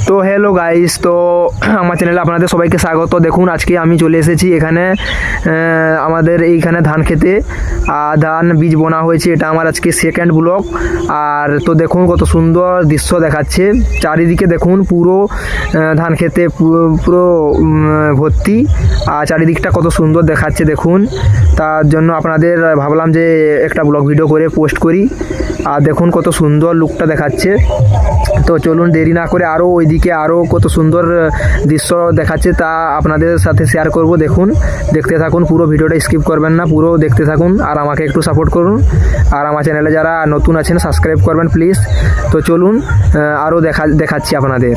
তো hello guys, তো আমার চ্যানেলে আপনাদের সবাইকে স্বাগত। দেখুন আজকে আমি চলে এসেছি এখানে আমাদের এইখানে ধান খেতে ধান বীজ বোনা হয়েছে। এটা আমার আজকে সেকেন্ড ব্লগ। আর তো দেখুন কত সুন্দর দৃশ্য দেখাচ্ছে, চারিদিকে দেখুন পুরো ধান খেতে পুরো ভর্তি, আর চারিদিকটা কত সুন্দর দেখাচ্ছে দেখুন। তার জন্য আপনাদের ভাবলাম যে একটা ব্লগ ভিডিও করে পোস্ট করি। আর দেখুন কত সুন্দর লুকটা দেখাচ্ছে। তো চলুন দেরি না করে আরও ওইদিকে আরও কত সুন্দর দৃশ্য দেখাচ্ছে তা আপনাদের সাথে শেয়ার করব। দেখুন, দেখতে থাকুন, পুরো ভিডিওটা স্কিপ করবেন না, পুরো দেখতে থাকুন আর আমাকে একটু সাপোর্ট করুন। আর আমার চ্যানেলে যারা নতুন আছেন সাবস্ক্রাইব করবেন প্লিজ। তো চলুন আরও দেখাচ্ছি আপনাদের।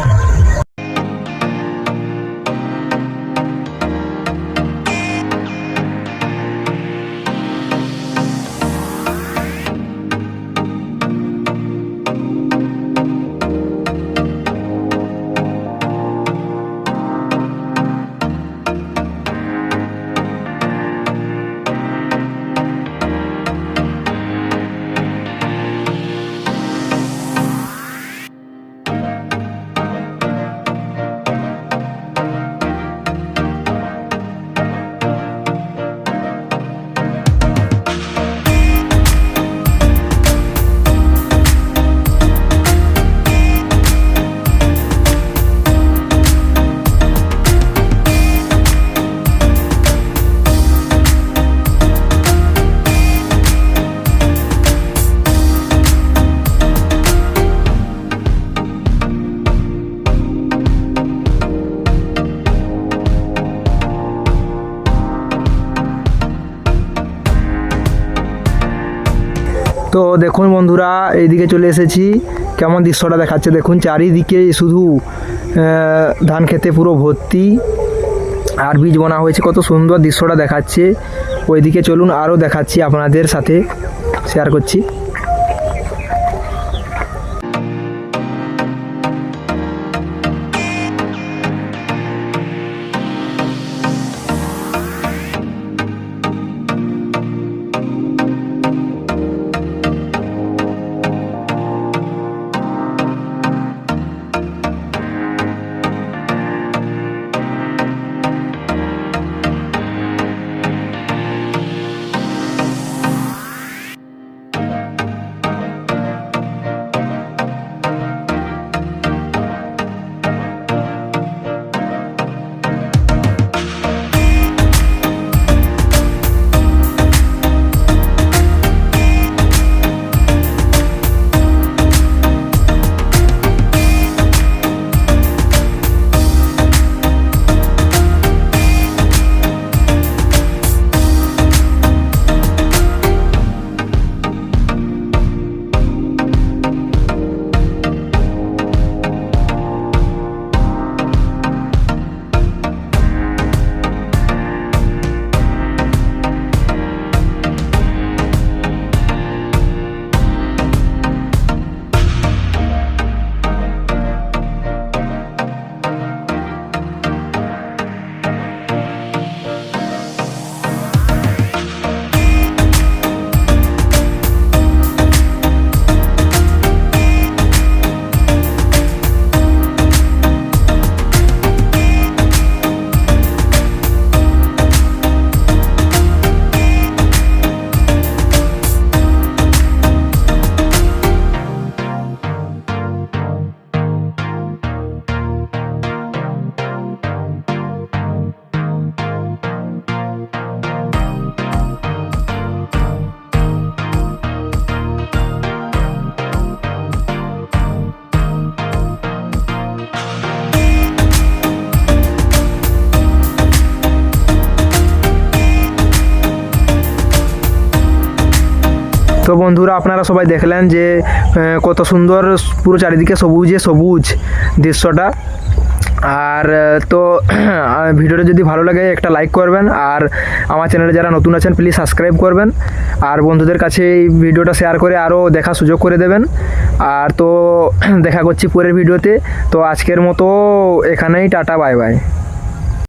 তো দেখুন বন্ধুরা, এইদিকে চলে এসেছি, কেমন দৃশ্যটা দেখাচ্ছে দেখুন। চারিদিকে শুধু ধান খেতে পুরো ভর্তি আর বীজ বোনা হয়েছে, কত সুন্দর দৃশ্যটা দেখাচ্ছে। ওইদিকে চলুন আরও দেখাচ্ছি, আপনাদের সাথে শেয়ার করছি। তো বন্ধুরা, আপনারা সবাই দেখলেন যে কত সুন্দর পুরো চারিদিকে সবুজে সবুজ দৃশ্যটা। আর তো ভিডিওটা যদি ভালো লাগে একটা লাইক করবেন, আর আমার চ্যানেলে যারা নতুন আছেন প্লিজ সাবস্ক্রাইব করবেন, আর বন্ধুদের কাছে এই ভিডিওটা শেয়ার করে আরও দেখার সুযোগ করে দেবেন। আর তো দেখা করছি পরের ভিডিওতে। তো আজকের মতো এখানেই, টাটা, বাই বাই।